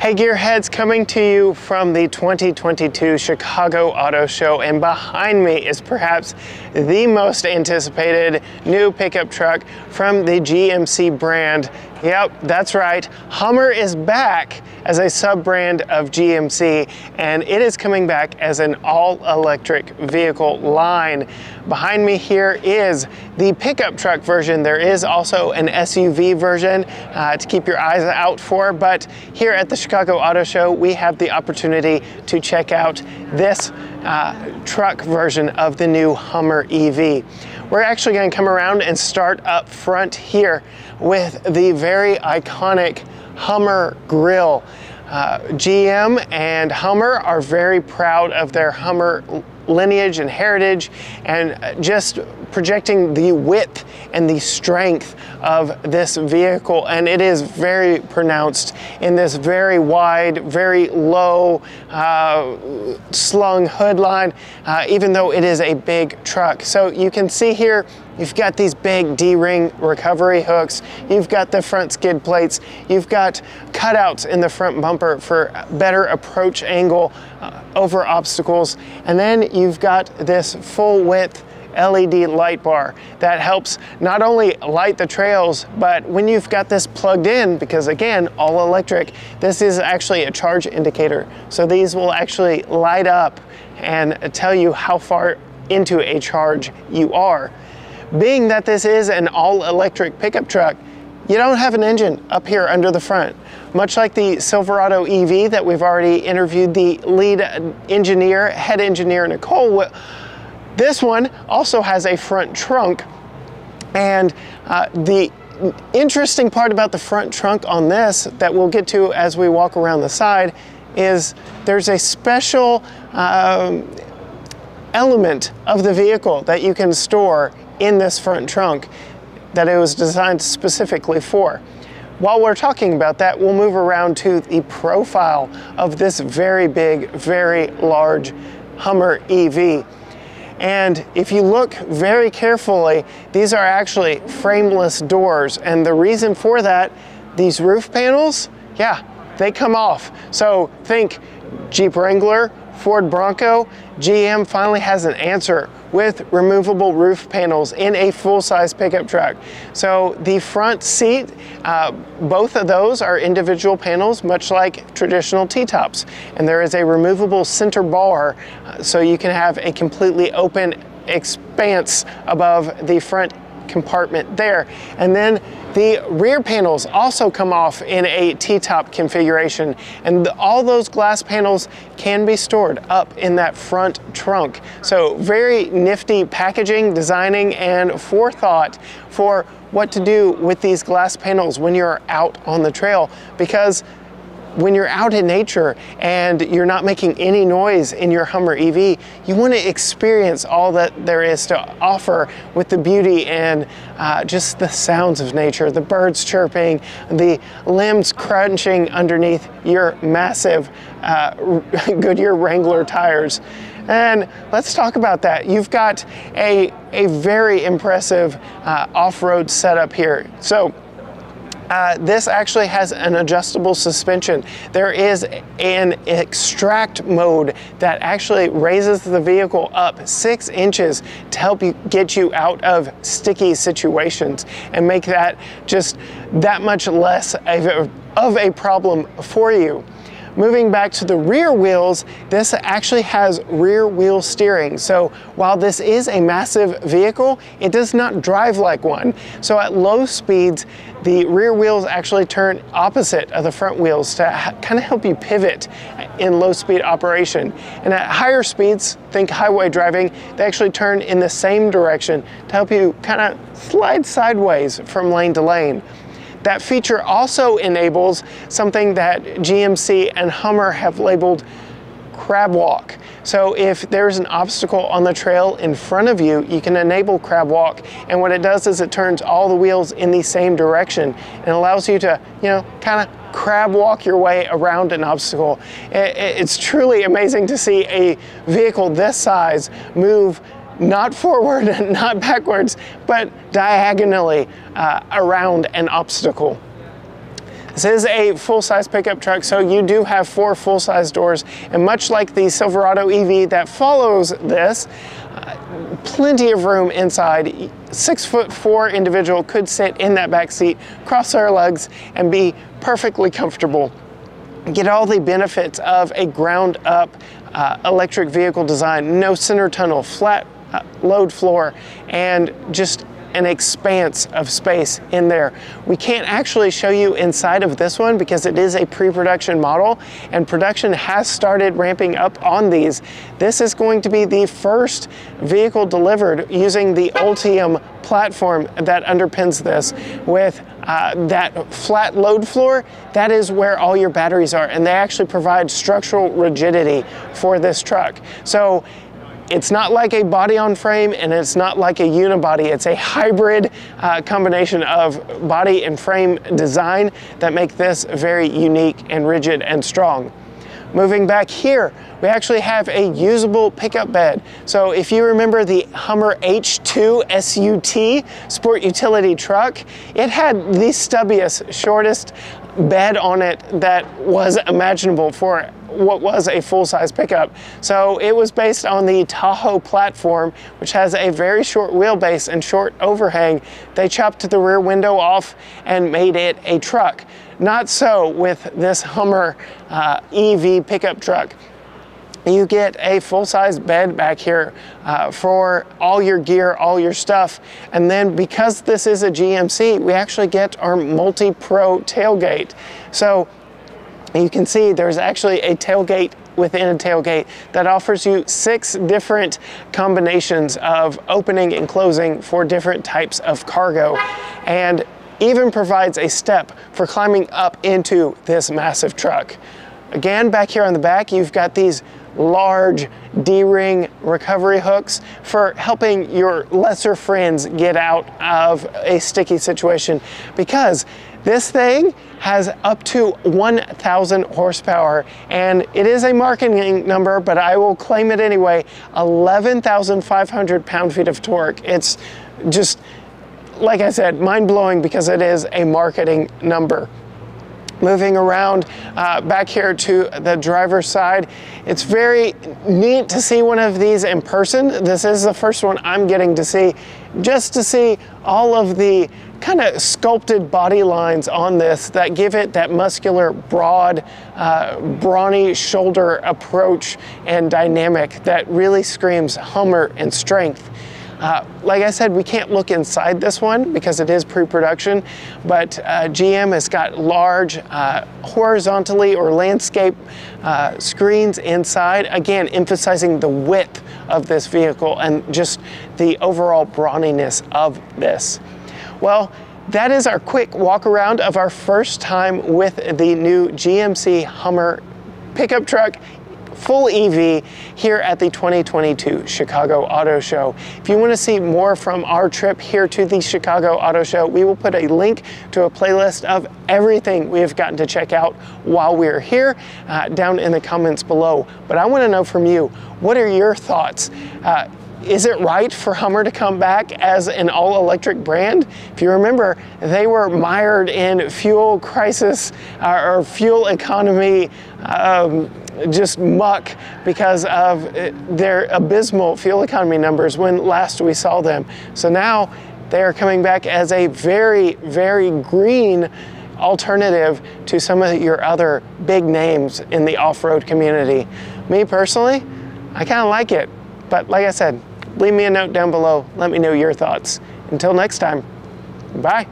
Hey Gearheads, coming to you from the 2022 Chicago Auto Show, and behind me is perhaps the most anticipated new pickup truck from the GMC brand. Yep, that's right. Hummer is back as a sub-brand of GMC, and it is coming back as an all-electric vehicle line. Behind me here is the pickup truck version. There is also an SUV version to keep your eyes out for, but here at the Chicago Auto Show, we have the opportunity to check out this truck version of the new Hummer EV. We're actually going to come around and start up front here with the very iconic Hummer grille. GM and Hummer are very proud of their Hummer lineage and heritage, and just projecting the width and the strength of this vehicle, and it is very pronounced in this very wide, very low slung hood line, even though it is a big truck. So you can see here you've got these big D-ring recovery hooks, you've got the front skid plates, you've got cutouts in the front bumper for better approach angle over obstacles, and then you've got this full width LED light bar that helps not only light the trails, but when you've got this plugged in, because again, all electric, this is actually a charge indicator. So these will actually light up and tell you how far into a charge you are. Being that this is an all-electric pickup truck, you don't have an engine up here under the front. Much like the Silverado EV that we've already interviewed the lead engineer, head engineer, Nicole, this one also has a front trunk, and the interesting part about the front trunk on this that we'll get to as we walk around the side is there's a special element of the vehicle that you can store in this front trunk that it was designed specifically for. While we're talking about that, we'll move around to the profile of this very big, very large Hummer EV. And if you look very carefully, these are actually frameless doors. And the reason for that, these roof panels, yeah, they come off. So think Jeep Wrangler, Ford Bronco. GM finally has an answer with removable roof panels in a full-size pickup truck. So the front seat, both of those are individual panels, much like traditional T-tops. And there is a removable center bar, so you can have a completely open expanse above the front compartment there. And then the rear panels also come off in a T-top configuration, and all those glass panels can be stored up in that front trunk. So very nifty packaging, designing, and forethought for what to do with these glass panels when you're out on the trail, because when you're out in nature and you're not making any noise in your Hummer EV, you want to experience all that there is to offer with the beauty and just the sounds of nature, the birds chirping, the limbs crunching underneath your massive Goodyear Wrangler tires. And let's talk about that. You've got a very impressive off-road setup here. So this actually has an adjustable suspension. There is an extract mode that actually raises the vehicle up 6 inches to help you get you out of sticky situations and make that just that much less of a problem for you. Moving back to the rear wheels, this actually has rear wheel steering. So while this is a massive vehicle, it does not drive like one. So at low speeds, the rear wheels actually turn opposite of the front wheels to kind of help you pivot in low speed operation. And at higher speeds, think highway driving, they actually turn in the same direction to help you kind of slide sideways from lane to lane. That feature also enables something that GMC and Hummer have labeled crab walk. So if there's an obstacle on the trail in front of you, you can enable crab walk, and what it does is it turns all the wheels in the same direction and allows you to, kind of crab walk your way around an obstacle. It's truly amazing to see a vehicle this size move not forward, not backwards, but diagonally around an obstacle. This is a full-size pickup truck, so you do have 4 full-size doors, and much like the Silverado EV that follows this, plenty of room inside. 6'4" individual could sit in that back seat, cross their legs, and be perfectly comfortable. Get all the benefits of a ground-up electric vehicle design. No center tunnel, flat load floor, and just an expanse of space in there. We can't actually show you inside of this one because it is a pre-production model, and production has started ramping up on these. This is going to be the first vehicle delivered using the Ultium platform that underpins this with that flat load floor. That is where all your batteries are, and they actually provide structural rigidity for this truck. So it's not like a body-on-frame, and it's not like a unibody. It's a hybrid combination of body and frame design that make this very unique and rigid and strong. Moving back here, we actually have a usable pickup bed. So if you remember the Hummer H2 SUT sport utility truck, it had the stubbiest, shortest bed on it that was imaginable for what was a full-size pickup. So it was based on the Tahoe platform, which has a very short wheelbase and short overhang. They chopped the rear window off and made it a truck. Not so with this Hummer EV pickup truck. You get a full-size bed back here for all your gear, all your stuff. And then because this is a GMC, we actually get our multi-pro tailgate. So you can see there's actually a tailgate within a tailgate that offers you 6 different combinations of opening and closing for different types of cargo, and even provides a step for climbing up into this massive truck. Again, back here on the back, you've got these large D-ring recovery hooks for helping your lesser friends get out of a sticky situation, because this thing has up to 1,000 horsepower, and it is a marketing number, but I will claim it anyway. 11,500 pound-feet of torque. It's just, like I said, mind-blowing because it is a marketing number. Moving around back here to the driver's side, it's very neat to see one of these in person. This is the first one I'm getting to see, just to see all of the kind of sculpted body lines on this that give it that muscular, broad, brawny shoulder approach and dynamic that really screams Hummer and strength. Like I said, we can't look inside this one because it is pre-production, but GM has got large horizontally or landscape screens inside, again emphasizing the width of this vehicle and just the overall brawniness of this. Well, that is our quick walk around of our first time with the new GMC Hummer pickup truck, full EV, here at the 2022 Chicago Auto Show. If you want to see more from our trip here to the Chicago Auto Show, we will put a link to a playlist of everything we have gotten to check out while we're here down in the comments below. But I want to know from you, what are your thoughts? Is it right for Hummer to come back as an all-electric brand? If you remember, they were mired in fuel crisis or fuel economy just muck because of their abysmal fuel economy numbers when last we saw them. So now they are coming back as a very, very green alternative to some of your other big names in the off-road community. Me personally, I kind of like it, but like I said, leave me a note down below. Let me know your thoughts. Until next time, bye.